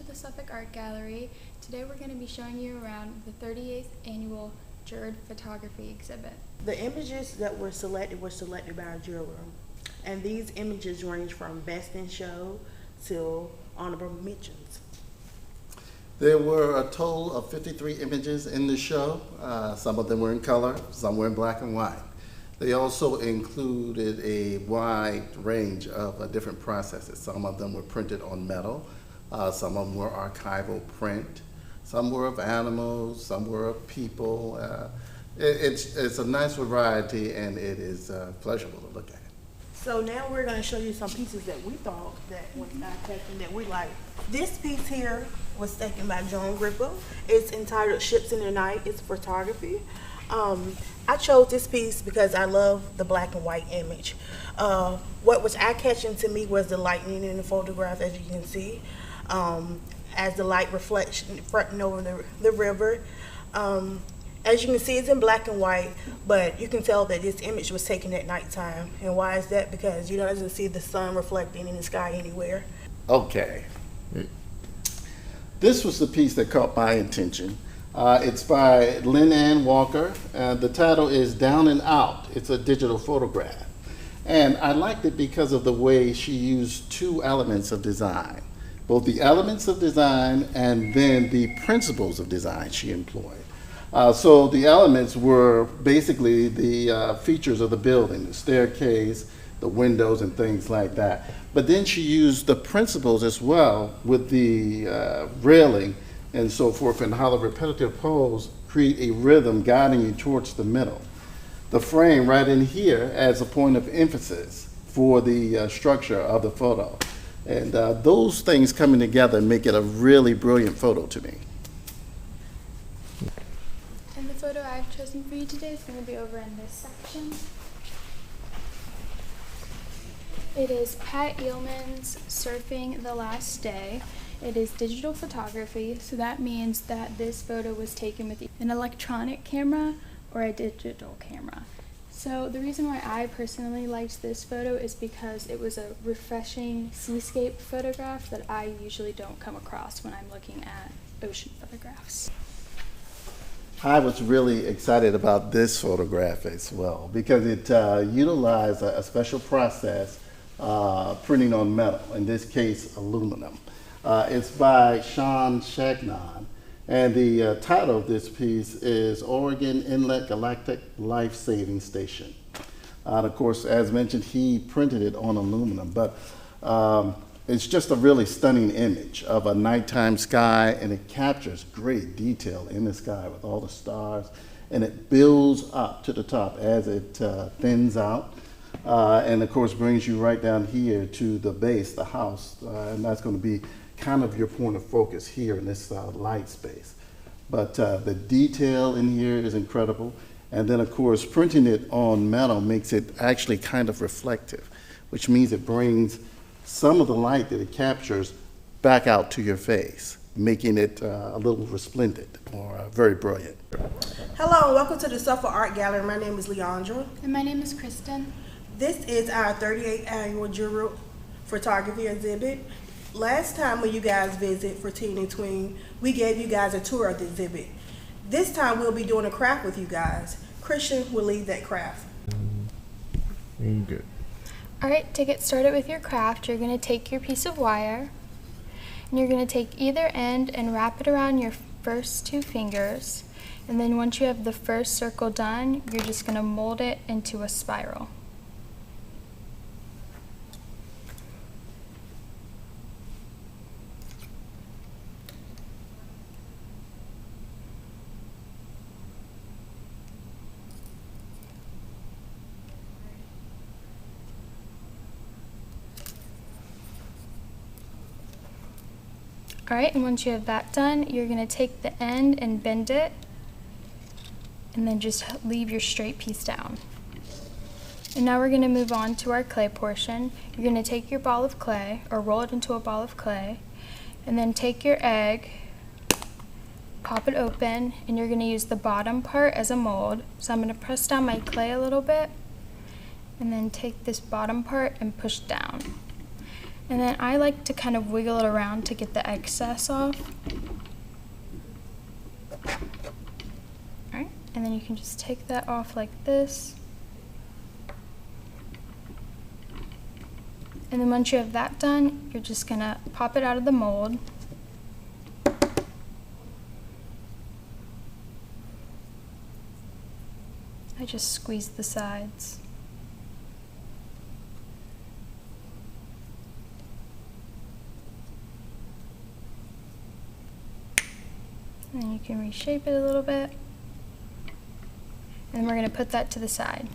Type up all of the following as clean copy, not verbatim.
the Suffolk Art Gallery. Today we're going to be showing you around the 38th Annual Juried Photography Exhibit. The images that were selected by our jury, and these images range from Best in Show to honorable mentions. There were a total of 53 images in the show. Some of them were in color, some were in black and white. They also included a wide range of different processes. Some of them were printed on metal, some of them were archival print, some were of animals, some were of people. It's a nice variety, and it is pleasurable to look at. So now we're going to show you some pieces that we thought that was not taken that we like. This piece here was taken by Gripple. It's entitled Ships in the Night. It's photography. I chose this piece because I love the black and white image. What was eye-catching to me was the lightning in the photograph, as you can see, as the light reflects fronting over the river. As you can see, it's in black and white, but you can tell that this image was taken at nighttime. And why is that? Because you don't see the sun reflecting in the sky anywhere. Okay. This was the piece that caught my attention. It's by Lynn Ann Walker. The title is Down and Out. It's a digital photograph. And I liked it because of the way she used two elements of design, both the elements of design and then the principles of design she employed. So the elements were basically the features of the building, the staircase, the windows, and things like that. But then she used the principles as well with the railing and so forth, and how the repetitive pose create a rhythm guiding you towards the middle. The frame right in here adds a point of emphasis for the structure of the photo. And those things coming together make it a really brilliant photo to me. And the photo I've chosen for you today is going to be over in this section. It is Pat Eelman's Surfing the Last Day. It is digital photography, so that means that this photo was taken with an electronic camera or a digital camera. So the reason why I personally liked this photo is because it was a refreshing seascape photograph that I usually don't come across when I'm looking at ocean photographs. I was really excited about this photograph as well because it utilized a special process, printing on metal, in this case aluminum. It's by shagnon, and the title of this piece is Oregon Inlet Galactic Life Saving Station. Of course, as mentioned, he printed it on aluminum, but it's just a really stunning image of a nighttime sky, and it captures great detail in the sky with all the stars, and it builds up to the top as it thins out, and of course brings you right down here to the base, the house, and that's going to be kind of your point of focus here in this light space. But the detail in here is incredible, and then of course printing it on metal makes it actually kind of reflective, which means it brings some of the light that it captures back out to your face, making it a little resplendent or very brilliant. Hello and welcome to the Suffolk Art Gallery. My name is Leandra. And my name is Kristen. This is our 38th Annual Juried Photography Exhibit. Last time when you guys visit for Teen and Tween, we gave you guys a tour of the exhibit. This time we'll be doing a craft with you guys. Christian will lead that craft. Good. Alright, to get started with your craft, you're going to take your piece of wire, and you're going to take either end and wrap it around your first two fingers, and then once you have the first circle done, you're just going to mold it into a spiral. Alright, and once you have that done, you're going to take the end and bend it, and then just leave your straight piece down. And now we're going to move on to our clay portion. You're going to take your ball of clay, or roll it into a ball of clay, and then take your egg, pop it open, and you're going to use the bottom part as a mold. So I'm going to press down my clay a little bit, and then take this bottom part and push down. And then I like to kind of wiggle it around to get the excess off. Alright, and then you can just take that off like this. And then once you have that done, you're just gonna pop it out of the mold. I just squeeze the sides. And then you can reshape it a little bit. And we're going to put that to the side.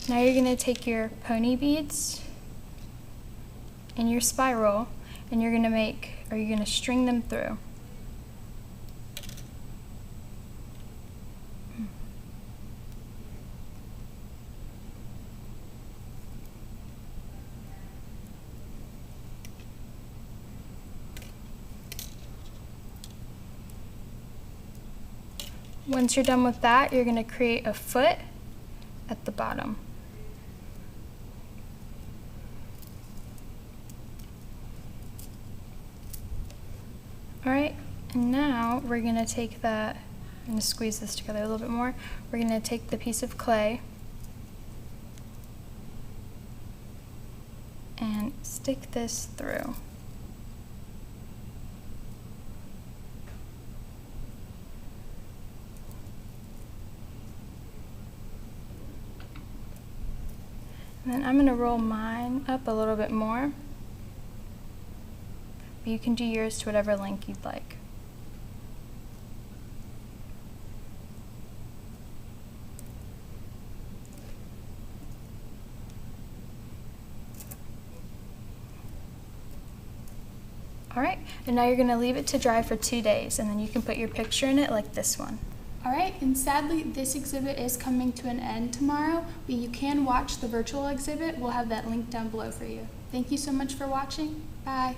Now you're going to take your pony beads and your spiral, and you're going to string them through. Once you're done with that, you're going to create a foot at the bottom. Alright, and now we're going to take that, I'm going to squeeze this together a little bit more. We're going to take the piece of clay and stick this through. And then I'm going to roll mine up a little bit more. But you can do yours to whatever length you'd like. Alright, and now you're going to leave it to dry for 2 days, and then you can put your picture in it like this one. Alright, and sadly this exhibit is coming to an end tomorrow, but you can watch the virtual exhibit. We'll have that link down below for you. Thank you so much for watching. Bye.